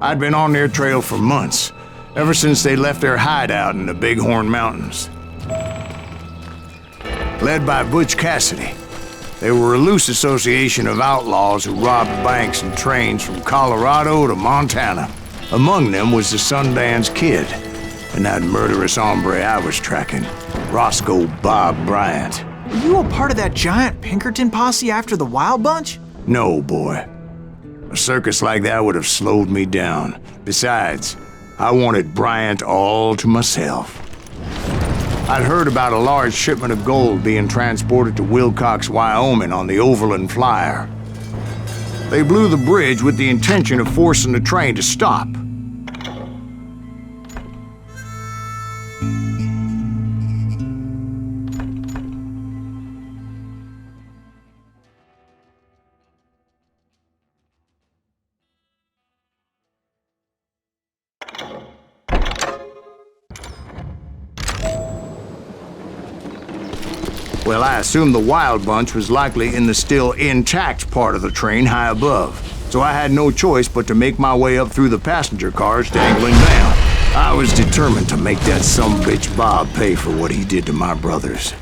I'd been on their trail for months, ever since they left their hideout in the Bighorn Mountains. Led by Butch Cassidy, they were a loose association of outlaws who robbed banks and trains from Colorado to Montana. Among them was the Sundance Kid, and that murderous hombre I was tracking, Roscoe Bob Bryant. Were you a part of that giant Pinkerton posse after the Wild Bunch? No, boy. A circus like that would have slowed me down. Besides, I wanted Bryant all to myself. I'd heard about a large shipment of gold being transported to Wilcox, Wyoming on the Overland Flyer. They blew the bridge with the intention of forcing the train to stop. Well, I assumed the Wild Bunch was likely in the still intact part of the train high above, so I had no choice but to make my way up through the passenger cars dangling down. I was determined to make that sumbitch Bob pay for what he did to my brothers.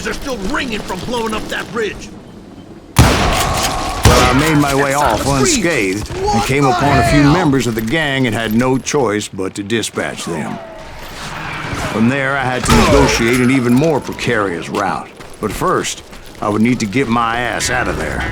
Are still ringing from blowing up that bridge. Well, I made my way off unscathed and came upon a few members of the gang and had no choice but to dispatch them. From there, I had to negotiate an even more precarious route. But first, I would need to get my ass out of there.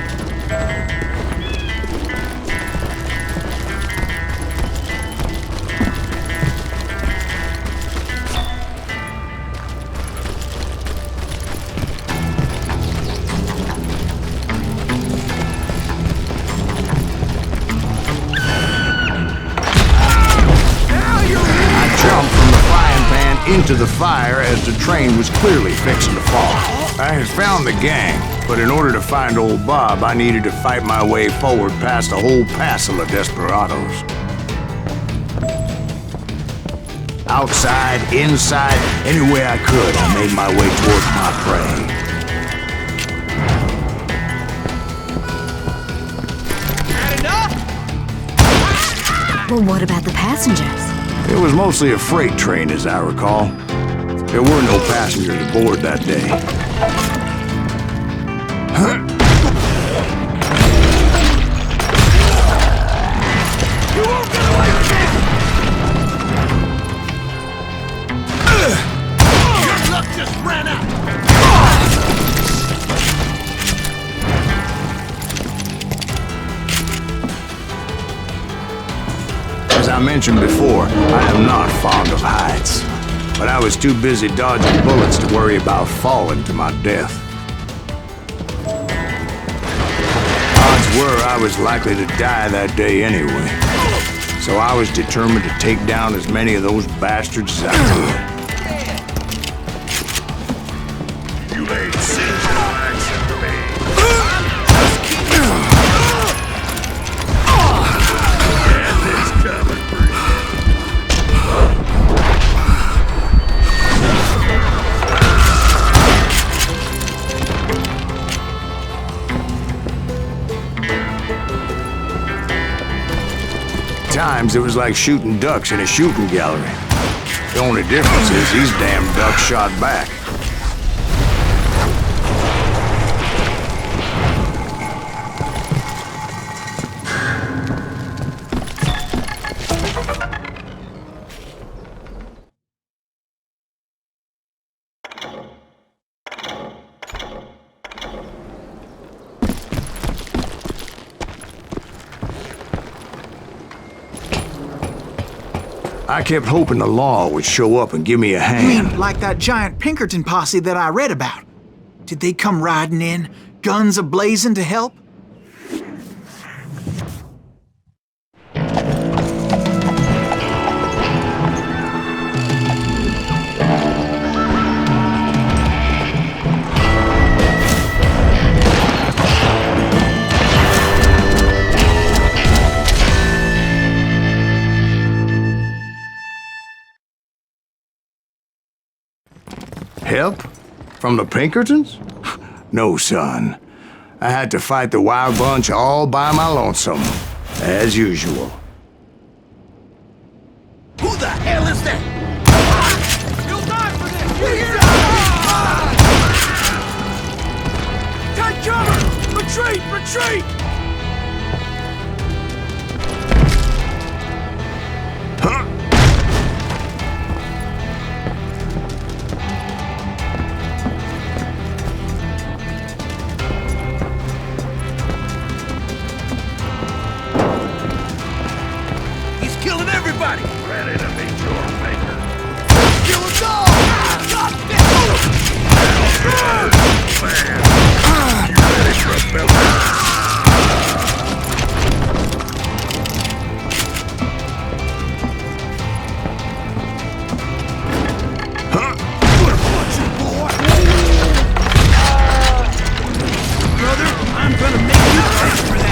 Into the fire as the train was clearly fixing to fall. I had found the gang, but in order to find old Bob, I needed to fight my way forward past a whole passel of desperados. Outside, inside, anywhere I could, I made my way towards my Had enough? Well, what about the passengers? It was mostly a freight train, as I recall. There were no passengers aboard that day. You won't get away with this! Your luck just ran out! As I mentioned before, I am not fond of heights, but I was too busy dodging bullets to worry about falling to my death. Odds were I was likely to die that day anyway, so I was determined to take down as many of those bastards as I could. You ain't seen no action for me. Times it was like shooting ducks in a shooting gallery. The only difference is these damn ducks shot back. I kept hoping the law would show up and give me a You hand. mean like that giant Pinkerton posse that I read about? Did they come riding in, guns a-blazing to help? Help? From the Pinkertons? No, son. I had to fight the wild bunch all by my lonesome, as usual. Who the hell is that? You'll die for this! You hear that? Take cover! Retreat! Retreat! Huh? He's killing everybody! Ready to meet your maker. Kill us all! God damn! Man, you ready for a build? What a bunch of boy! Brother, I'm gonna make you pay for that!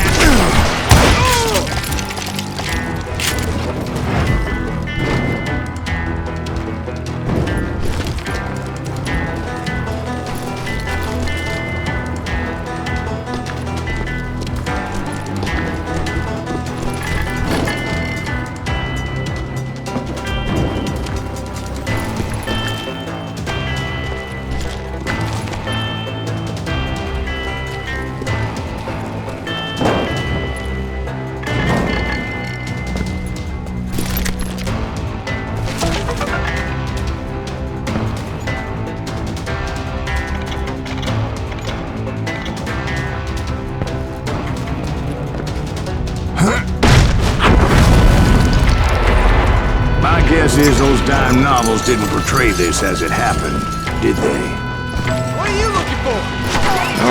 My guess is those dime novels didn't portray this as it happened, did they? What are you looking for?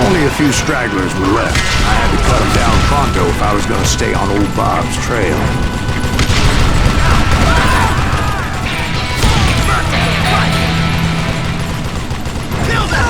Only a few stragglers were left. I had to cut them down pronto if I was going to stay on old Bob's trail. Kill that!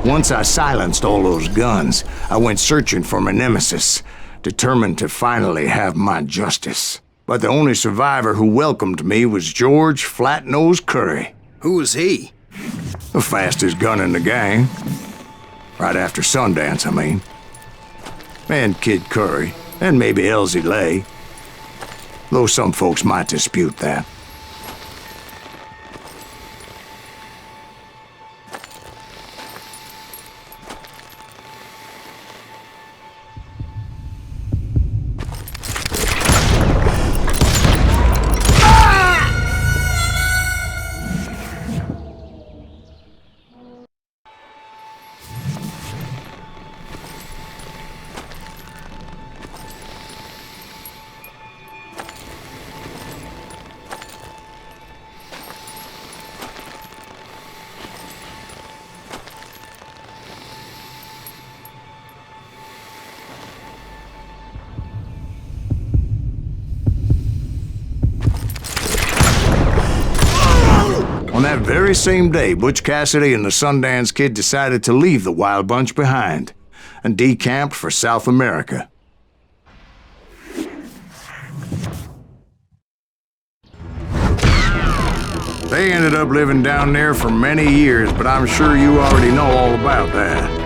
Once I silenced all those guns, I went searching for my nemesis, determined to finally have my justice. But the only survivor who welcomed me was George Flat-Nose Curry. Who was he? The fastest gun in the gang. Right after Sundance, I mean. And Kid Curry, and maybe Elsie Lay. Though some folks might dispute that. On that very same day, Butch Cassidy and the Sundance Kid decided to leave the Wild Bunch behind and decamped for South America. They ended up living down there for many years, but I'm sure you already know all about that.